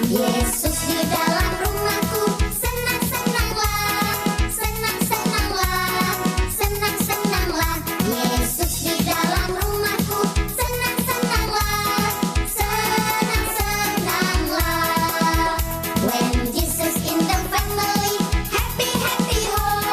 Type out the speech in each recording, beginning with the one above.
Yesus di dalam rumahku, senang-senanglah, senang-senanglah, senang-senanglah. Yesus di dalam rumahku, senang-senanglah, senang-senanglah. When Jesus in the family, happy, happy home,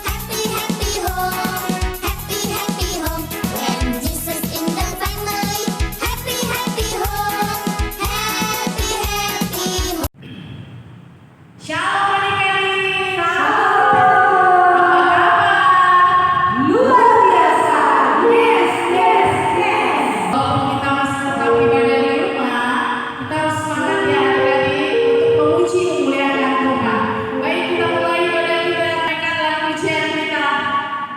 happy, happy home, happy, happy home. When Jesus in the family, happy, happy home, happy, happy home. Shalom adik-adik. Luar biasa. Yes, yes, yes. Walaupun kita masih tetap ibadah di rumah, kita harus semangat ya adik-adik untuk memuji memuliakan Tuhan. Baik, kita mulai ibadah kita dengan lagu pujian kita,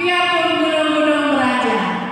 biarpun gunung-gunung beranjak.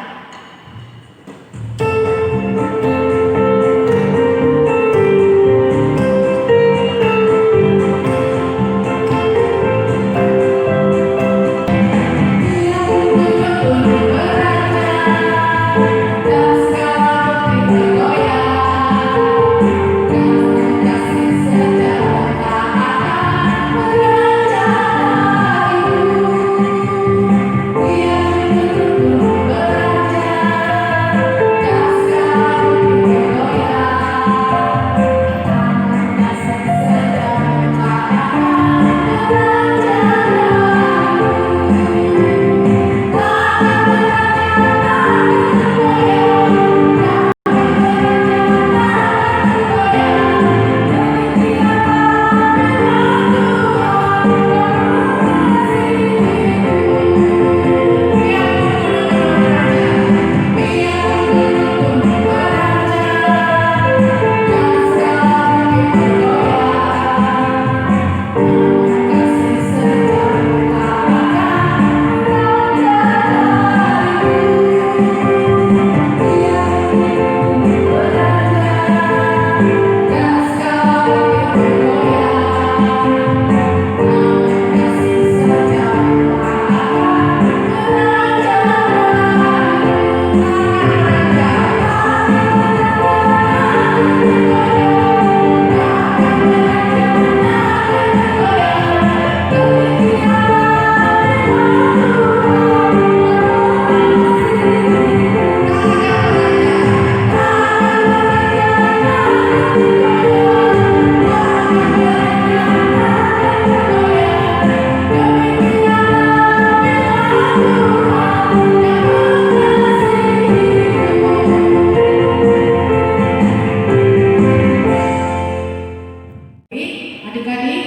Adik-adik,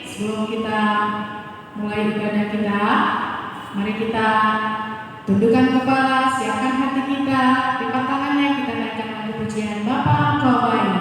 sebelum kita mulai ibadah kita, mari kita tundukkan kepala, siapkan hati kita, lipat tangannya, kita naikkan lagu pujian Bapa Engkau Baik.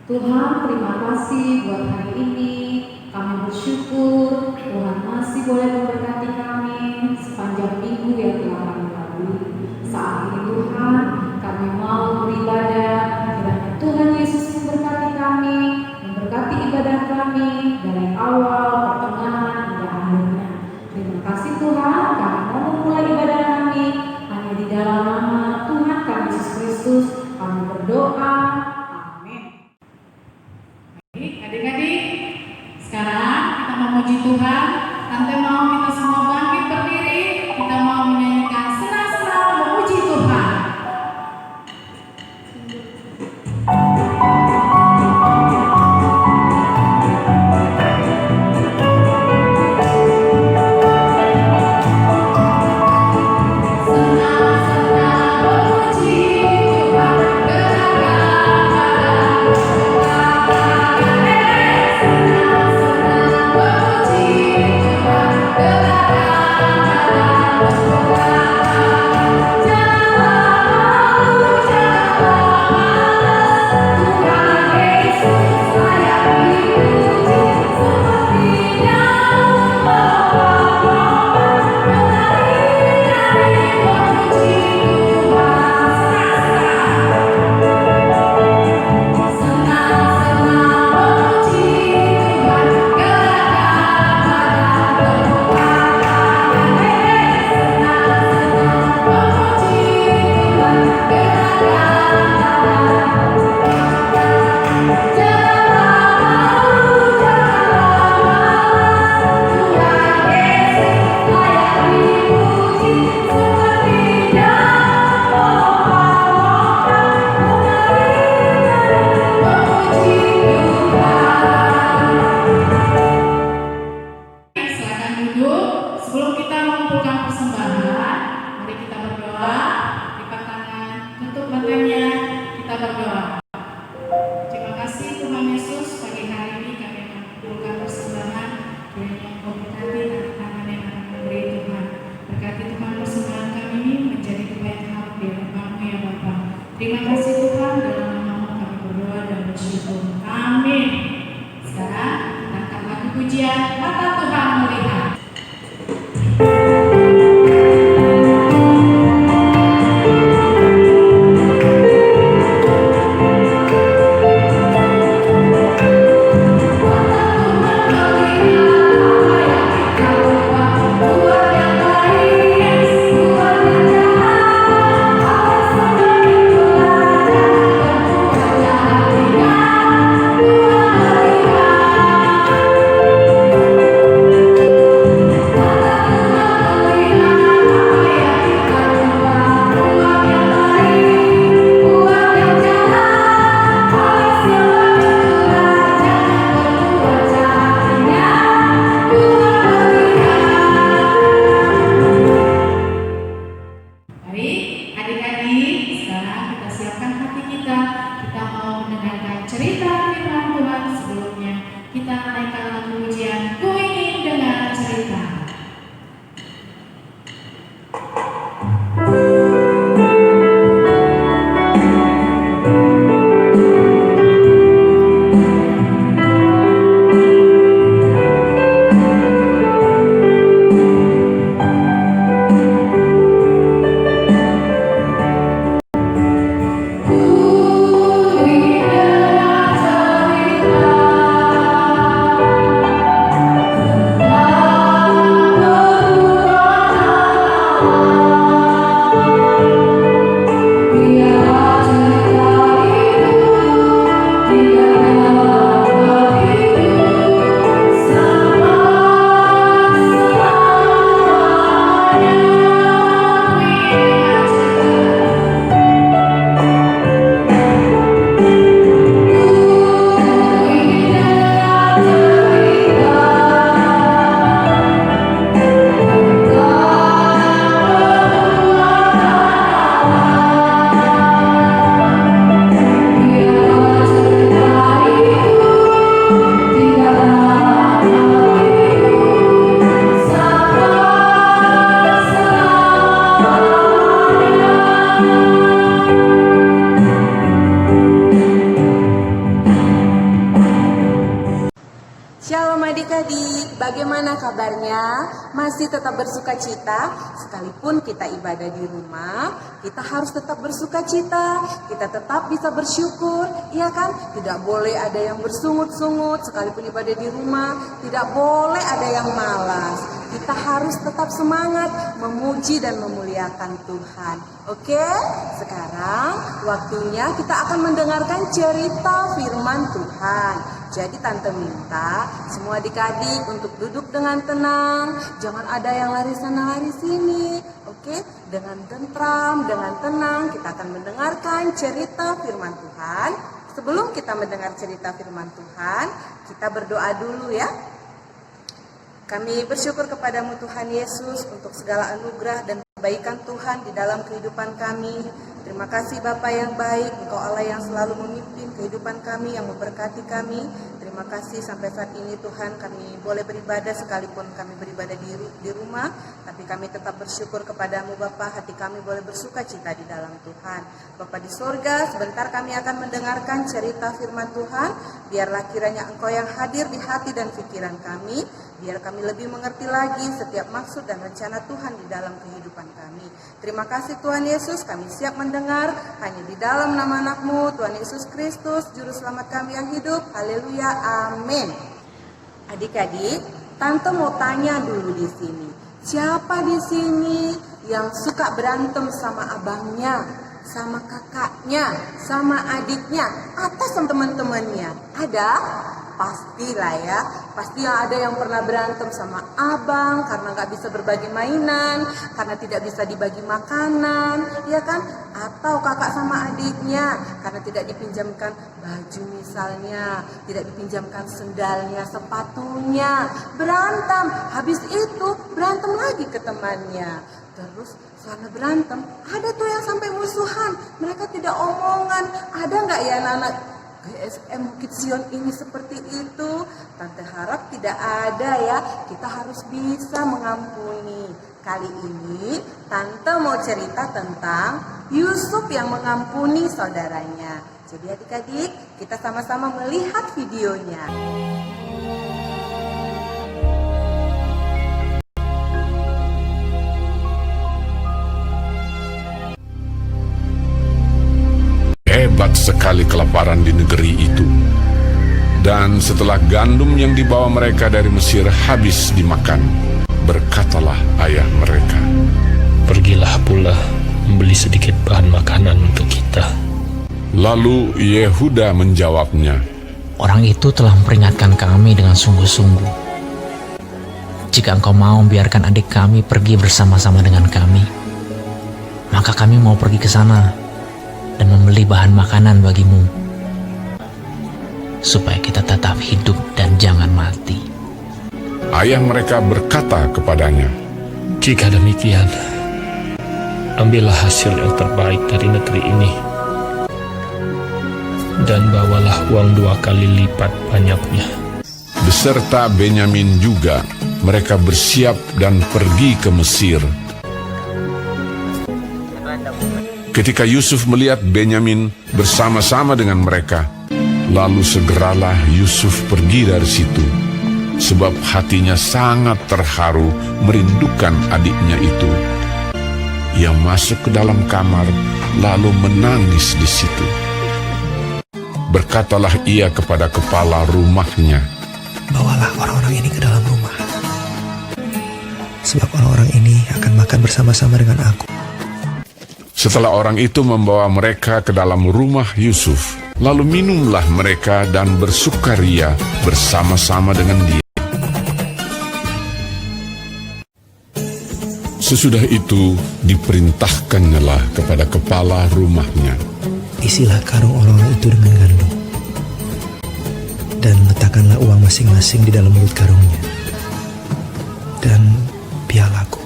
Tuhan, terima kasih buat hari ini. Kami bersyukur Tuhan masih boleh memberkati kami sepanjang minggu yang telah kami lalui. Saat ini Tuhan, kami mau beribadah. Kiranya Tuhan Yesus memberkati kami, memberkati ibadah kami dari awal, pertengahan, hingga akhirnya. Terima kasih Tuhan, kami mau memulai ibadah kami hanya di dalam Terima kasih Tuhan, dalam nama-Mu kami berdoa dan bersyukur. Amin. Sekarang kita angkat lagu pujian Mata Tuhan Melihat. Adik-adik, bagaimana kabarnya? Masih tetap bersuka cita? Sekalipun kita ibadah di rumah, kita harus tetap bersuka cita. Kita tetap bisa bersyukur, iya kan? Tidak boleh ada yang bersungut-sungut, sekalipun ibadah di rumah. Tidak boleh ada yang malas. Kita harus tetap semangat, memuji dan memuliakan Tuhan. Oke? Sekarang waktunya kita akan mendengarkan cerita firman Tuhan. Jadi Tante minta semua adik-adik untuk duduk dengan tenang. Jangan ada yang lari sana lari sini. Oke? Dengan tentram, dengan tenang kita akan mendengarkan cerita firman Tuhan. Sebelum kita mendengar cerita firman Tuhan, kita berdoa dulu ya. Kami bersyukur kepadamu Tuhan Yesus untuk segala anugerah dan kebaikan Tuhan di dalam kehidupan kami. Terima kasih Bapa yang baik, Engkau Allah yang selalu memimpin kehidupan kami, yang memberkati kami. Terima kasih sampai saat ini Tuhan kami boleh beribadah sekalipun kami beribadah di rumah. Tapi kami tetap bersyukur kepadamu Bapa, hati kami boleh bersuka cita di dalam Tuhan. Bapa di sorga, sebentar kami akan mendengarkan cerita firman Tuhan. Biarlah kiranya Engkau yang hadir di hati dan pikiran kami. Biar kami lebih mengerti lagi setiap maksud dan rencana Tuhan di dalam kehidupan kami. Terima kasih Tuhan Yesus, kami siap mendengar hanya di dalam nama anak-Mu, Tuhan Yesus Kristus, Juru Selamat kami yang hidup. Haleluya, amin. Adik-adik, Tante mau tanya dulu di sini. Siapa di sini yang suka berantem sama abangnya, sama kakaknya, sama adiknya, atau sama teman-temannya? Ada? Pastilah ya, pasti ada yang pernah berantem sama abang karena nggak bisa berbagi mainan, karena tidak bisa dibagi makanan, ya kan? Atau kakak sama adiknya karena tidak dipinjamkan baju misalnya, tidak dipinjamkan sendalnya, sepatunya, berantem. Habis itu berantem lagi ke temannya. Terus karena berantem, ada tuh yang sampai musuhan, mereka tidak omongan. Ada nggak ya anak-anak GSM Bukit Sion ini seperti itu? Tante harap tidak ada ya. Kita harus bisa mengampuni. Kali ini Tante mau cerita tentang Yusuf yang mengampuni saudaranya. Jadi adik-adik, kita sama-sama melihat videonya. Hebat sekali kelaparan di negeri itu. Dan setelah gandum yang dibawa mereka dari Mesir habis dimakan, berkatalah ayah mereka, "Pergilah pula membeli sedikit bahan makanan untuk kita." Lalu Yehuda menjawabnya, Orang itu telah memperingatkan kami dengan sungguh-sungguh. Jika engkau mau biarkan adik kami pergi bersama-sama dengan kami, maka kami mau pergi ke sana dan membeli bahan makanan bagimu, supaya kita tetap hidup dan jangan mati. ayah mereka berkata kepadanya, Jika demikian, ambillah hasil yang terbaik dari negeri ini, dan bawalah uang 2 kali lipat banyaknya. beserta Benyamin juga, mereka bersiap dan pergi ke Mesir. Ketika Yusuf melihat Benyamin bersama-sama dengan mereka, lalu segeralah Yusuf pergi dari situ, sebab hatinya sangat terharu merindukan adiknya itu. Ia masuk ke dalam kamar, lalu menangis di situ. Berkatalah ia kepada kepala rumahnya, "Bawalah orang-orang ini ke dalam rumah, sebab orang-orang ini akan makan bersama-sama dengan aku." Setelah orang itu membawa mereka ke dalam rumah Yusuf, lalu minumlah mereka dan bersukaria bersama-sama dengan dia. Sesudah itu diperintahkannyalah kepada kepala rumahnya, Isilah karung orang-orang itu dengan gandum, dan letakkanlah uang masing-masing di dalam mulut karungnya. Dan pialaku,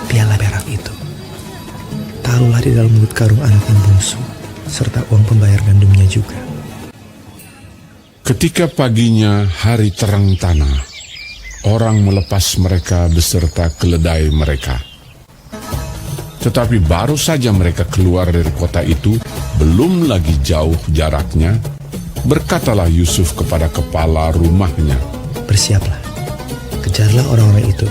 piala perak itu, taruhlah di dalam mulut karung anak yang bungsu, serta uang pembayar gandumnya juga. Ketika paginya hari terang tanah, orang melepas mereka beserta keledai mereka. Tetapi baru saja mereka keluar dari kota itu, belum lagi jauh jaraknya, berkatalah Yusuf kepada kepala rumahnya, "Bersiaplah, kejarlah orang-orang itu."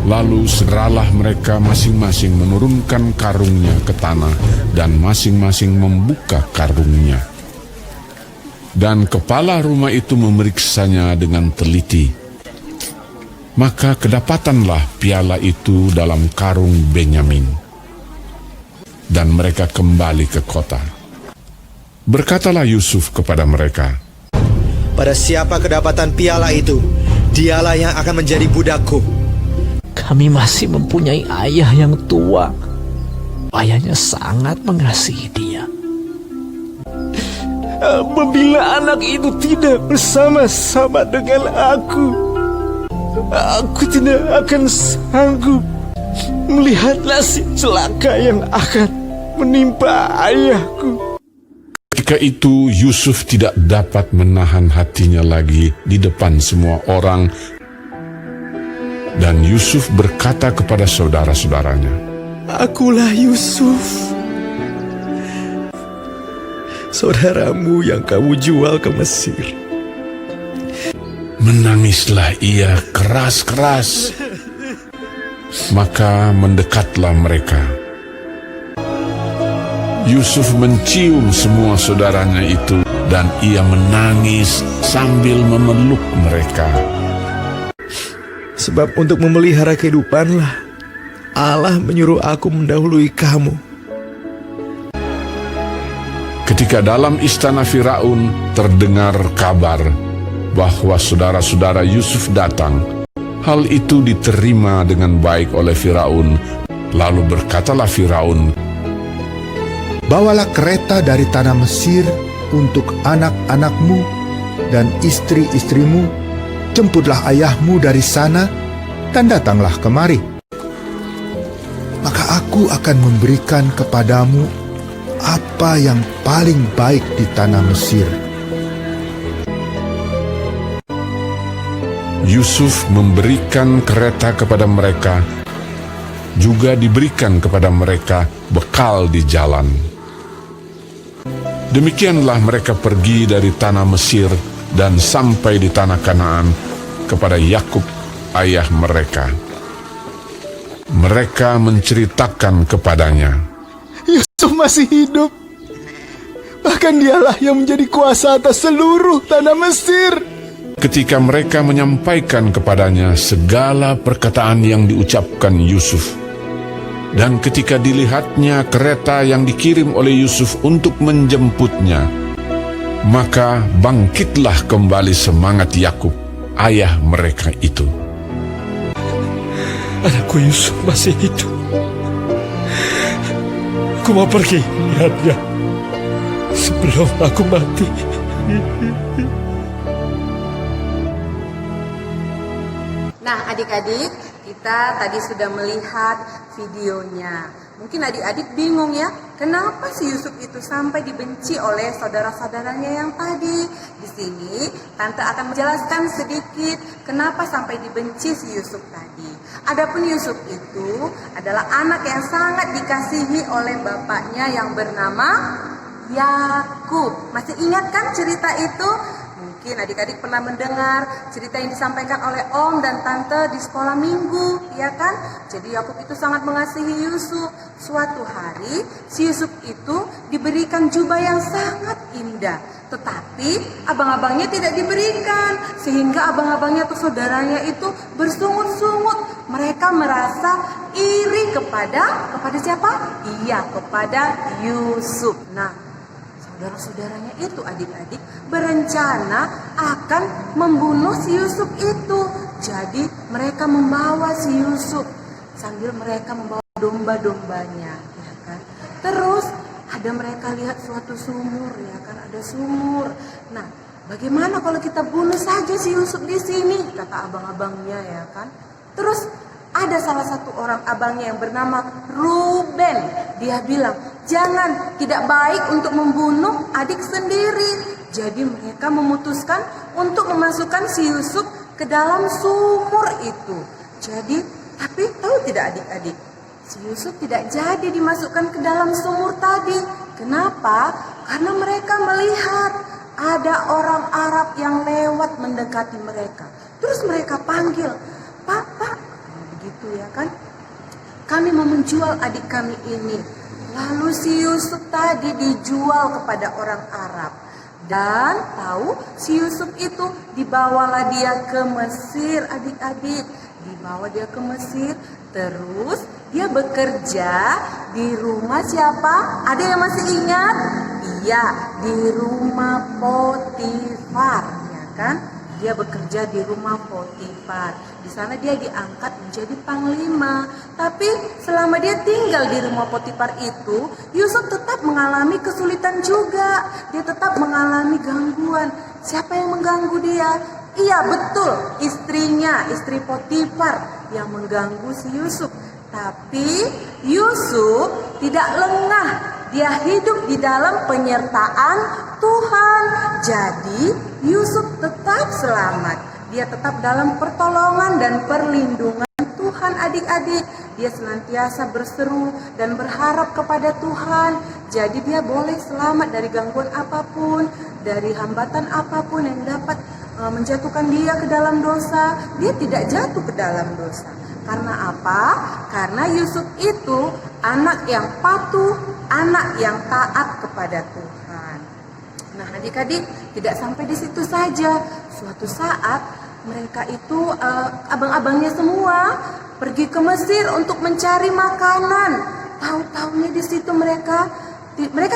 Lalu segeralah mereka masing-masing menurunkan karungnya ke tanah dan masing-masing membuka karungnya. Dan kepala rumah itu memeriksanya dengan teliti. Maka kedapatanlah piala itu dalam karung Benyamin. Dan mereka kembali ke kota. Berkatalah Yusuf kepada mereka, "Pada siapa kedapatan piala itu, dialah yang akan menjadi budakku." Kami masih mempunyai ayah yang tua. Ayahnya sangat mengasihi dia. Apabila anak itu tidak bersama-sama dengan aku tidak akan sanggup melihat nasib celaka yang akan menimpa ayahku. ketika itu Yusuf tidak dapat menahan hatinya lagi di depan semua orang. Dan Yusuf berkata kepada saudara-saudaranya, "Akulah Yusuf, saudaramu yang kamu jual ke Mesir." Menangislah ia keras-keras. Maka mendekatlah mereka. Yusuf mencium semua saudaranya itu, dan ia menangis sambil memeluk mereka. Sebab untuk memelihara kehidupanlah Allah menyuruh aku mendahului kamu. Ketika dalam istana Firaun terdengar kabar bahwa saudara-saudara Yusuf datang, hal itu diterima dengan baik oleh Firaun. Lalu berkatalah Firaun, "Bawalah kereta dari tanah Mesir untuk anak-anakmu dan istri-istrimu, jemputlah ayahmu dari sana, dan datanglah kemari. Maka aku akan memberikan kepadamu apa yang paling baik di tanah Mesir." Yusuf memberikan kereta kepada mereka, juga diberikan kepada mereka bekal di jalan. Demikianlah mereka pergi dari tanah Mesir dan sampai di tanah Kanaan kepada Yakub ayah mereka. Mereka menceritakan kepadanya, Yusuf masih hidup. Bahkan dialah yang menjadi kuasa atas seluruh tanah Mesir. ketika mereka menyampaikan kepadanya segala perkataan yang diucapkan Yusuf. Dan ketika dilihatnya kereta yang dikirim oleh Yusuf untuk menjemputnya, maka bangkitlah kembali semangat Yakub, ayah mereka itu. Anakku Yusuf masih hidup. Aku mau pergi lihatnya sebelum aku mati. Nah, adik-adik, kita tadi sudah melihat videonya. Mungkin adik-adik bingung ya, kenapa si Yusuf itu sampai dibenci oleh saudara-saudaranya yang tadi? Di sini, Tante akan menjelaskan sedikit kenapa sampai dibenci si Yusuf tadi. Adapun Yusuf itu adalah anak yang sangat dikasihi oleh bapaknya yang bernama Yakub. Masih ingat kan cerita itu? Mungkin adik-adik pernah mendengar cerita yang disampaikan oleh Om dan Tante di sekolah minggu, ya kan? Jadi Yakub itu sangat mengasihi Yusuf. Suatu hari, si Yusuf itu diberikan jubah yang sangat indah. Tetapi abang-abangnya tidak diberikan. Sehingga abang-abangnya atau saudaranya itu bersungut-sungut. Mereka merasa iri kepada siapa? Iya, kepada Yusuf. Nah, saudara-saudaranya itu adik-adik berencana akan membunuh si Yusuf itu. Jadi mereka membawa si Yusuf sambil mereka membawa domba-dombanya, ya kan. Terus ada mereka lihat suatu sumur, ya kan, ada sumur. Nah, bagaimana kalau kita bunuh saja si Yusuf di sini, kata abang-abangnya, ya kan. Terus ada salah satu orang abangnya yang bernama Ruben. Dia bilang, jangan, tidak baik untuk membunuh adik sendiri. Jadi mereka memutuskan untuk memasukkan si Yusuf ke dalam sumur itu. Jadi, tapi tahu tidak adik-adik? Si Yusuf tidak jadi dimasukkan ke dalam sumur tadi. Kenapa? Karena mereka melihat ada orang Arab yang lewat mendekati mereka. Terus mereka panggil, Pak, begitu ya kan? Kami mau menjual adik kami ini. Lalu si Yusuf tadi dijual kepada orang Arab. Dan tahu si Yusuf itu dibawalah dia ke Mesir, adik-adik. Dibawa dia ke Mesir, terus dia bekerja di rumah siapa? Ada yang masih ingat? Iya, di rumah Potifar, ya kan? Dia bekerja di rumah Potifar. Di sana dia diangkat menjadi panglima. Tapi selama dia tinggal di rumah Potifar itu, Yusuf tetap mengalami kesulitan juga. Dia tetap mengalami gangguan. Siapa yang mengganggu dia? Iya, betul, istrinya, istri Potifar yang mengganggu si Yusuf. Tapi Yusuf tidak lengah. Dia hidup di dalam penyertaan Tuhan. Jadi Yusuf tetap selamat. Dia tetap dalam pertolongan dan perlindungan Tuhan, adik-adik. Dia senantiasa berseru dan berharap kepada Tuhan. Jadi dia boleh selamat dari gangguan apapun, dari hambatan apapun yang dapat menjatuhkan dia ke dalam dosa. Dia tidak jatuh ke dalam dosa. Karena apa? Karena Yusuf itu anak yang patuh, anak yang taat kepada Tuhan. Nah, adik-adik, tidak sampai di situ saja. Suatu saat mereka itu abang-abangnya semua pergi ke Mesir untuk mencari makanan. Tahu-tahunya di situ mereka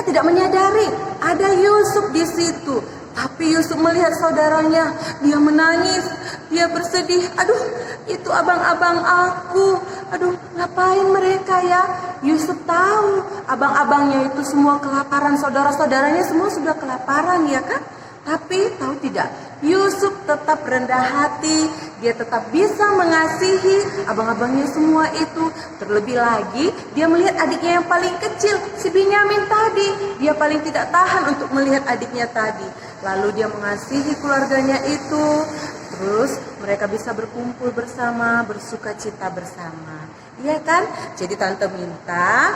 tidak menyadari ada Yusuf di situ. Tapi Yusuf melihat saudaranya, dia menangis, dia bersedih. Aduh, itu abang-abang aku. Aduh, ngapain mereka ya? Yusuf tahu abang-abangnya itu semua kelaparan, saudara-saudaranya semua sudah kelaparan, ya kan? Tapi tahu tidak, Yusuf tetap rendah hati, dia tetap bisa mengasihi abang-abangnya semua itu. Terlebih lagi, dia melihat adiknya yang paling kecil, si Binyamin tadi. Dia paling tidak tahan untuk melihat adiknya tadi. Lalu dia mengasihi keluarganya itu. Terus mereka bisa berkumpul bersama, bersuka cita bersama. Iya kan? Jadi tante minta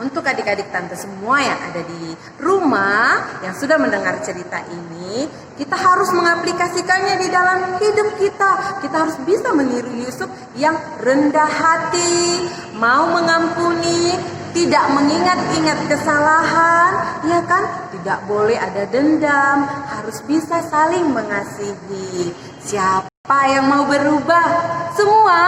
untuk adik-adik tante semua yang ada di rumah yang sudah mendengar cerita ini, kita harus mengaplikasikannya di dalam hidup kita. Kita harus bisa meniru Yusuf yang rendah hati, mau mengampuni, tidak mengingat-ingat kesalahan, ya kan? Tidak boleh ada dendam, harus bisa saling mengasihi. Siapa yang mau berubah? Semua?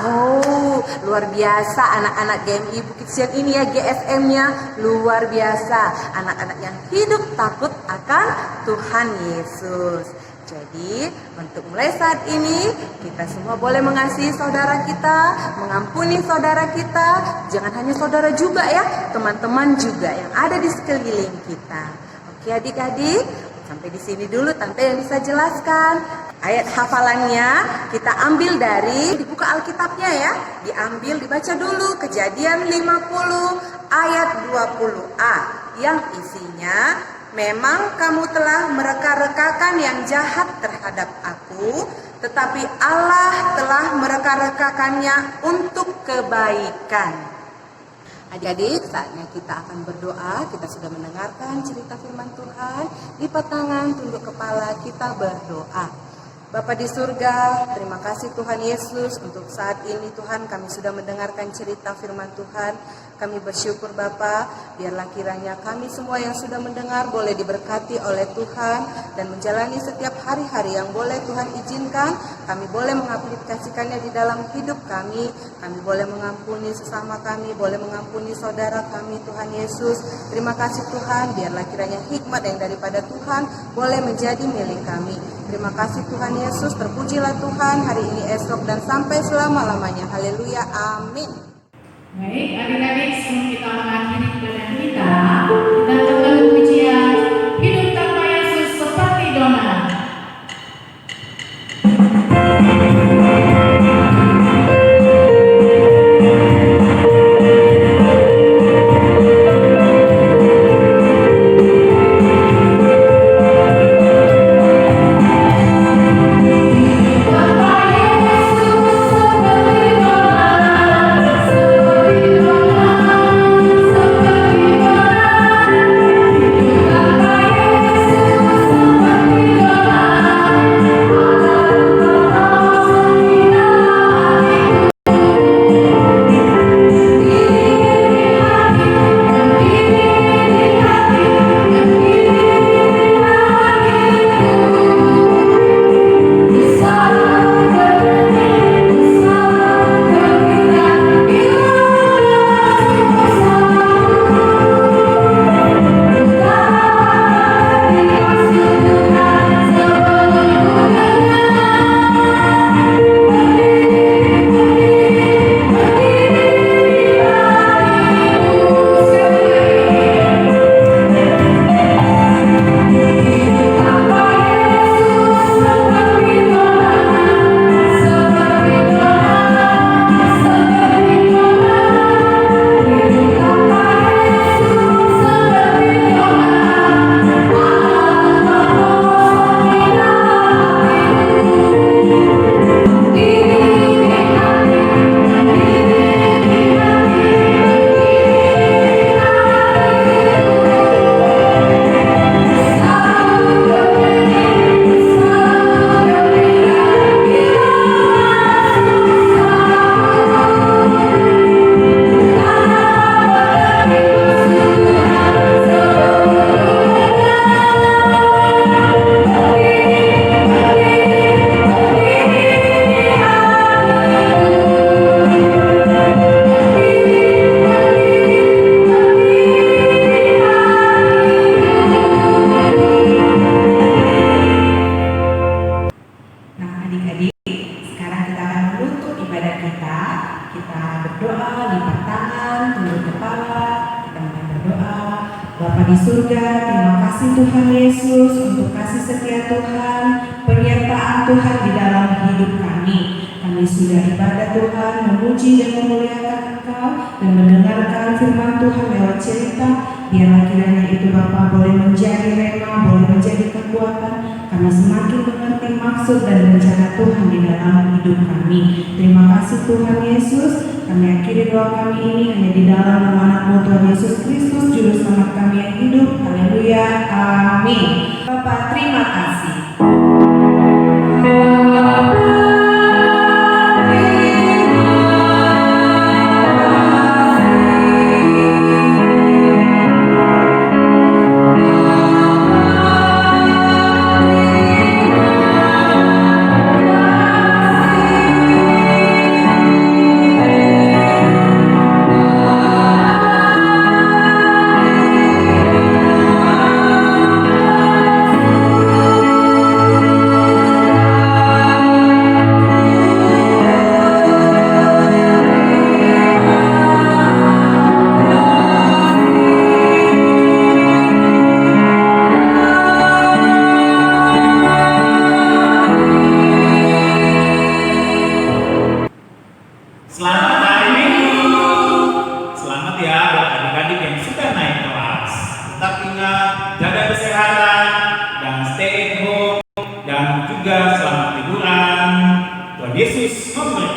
Oh, luar biasa anak-anak GMI Bukit Sion ini ya, GSM-nya luar biasa. Anak-anak yang hidup takut akan Tuhan Yesus. Jadi, untuk mulai saat ini, kita semua boleh mengasihi saudara kita, mengampuni saudara kita. Jangan hanya saudara juga ya, teman-teman juga yang ada di sekeliling kita. Oke adik-adik, sampai di sini dulu Tante yang bisa jelaskan. Ayat hafalannya kita ambil dari, dibuka Alkitabnya ya. Diambil, dibaca dulu Kejadian 50 ayat 20a. Yang isinya, memang kamu telah mereka-rekakan yang jahat terhadap aku, tetapi Allah telah mereka-rekakannya untuk kebaikan. Adik-adik, saatnya kita akan berdoa. Kita sudah mendengarkan cerita firman Tuhan. Lipat tangan, tunduk kepala, kita berdoa. Bapa di surga, terima kasih Tuhan Yesus untuk saat ini Tuhan kami sudah mendengarkan cerita firman Tuhan. Kami bersyukur Bapa, biarlah kiranya kami semua yang sudah mendengar boleh diberkati oleh Tuhan dan menjalani setiap hari-hari yang boleh Tuhan izinkan. Kami boleh mengaplikasikannya di dalam hidup kami. Kami boleh mengampuni sesama kami, boleh mengampuni saudara kami Tuhan Yesus. Terima kasih Tuhan, biarlah kiranya hikmat yang daripada Tuhan boleh menjadi milik kami. Terima kasih Tuhan Yesus, terpujilah Tuhan hari ini, esok, dan sampai selama-lamanya. Haleluya, amin. Baik, adik-adik, sebelum kita mengakhiri ibadah kita akan pujian Hidup Tanpa Yesus Seperti Dona. Bapa di surga, terima kasih Tuhan Yesus untuk kasih setia Tuhan, penyertaan Tuhan di dalam hidup kami. Kami Kami sudah ibadah Tuhan, memuji dan memuliakan Engkau, dan mendengarkan firman Tuhan lewat cerita. Biarlah kiranya itu Bapa boleh menjadi rema, boleh menjadi kekuatan. Kami semakin mengerti maksud dan rencana Tuhan di dalam hidup kami. Terima kasih Tuhan Yesus. Kami akhiri doa kami ini hanya di dalam nama anak-Mu Tuhan Yesus Kristus, Juru Selamat kami yang hidup. Haleluya. Amin. Bapak, terima kasih. Selamat hari Minggu. Selamat ya buat adik-adik yang sudah naik kelas. Tetap ingat jaga kesehatan dan stay at home, dan juga selamat liburan. Tuhan Yesus memberkati.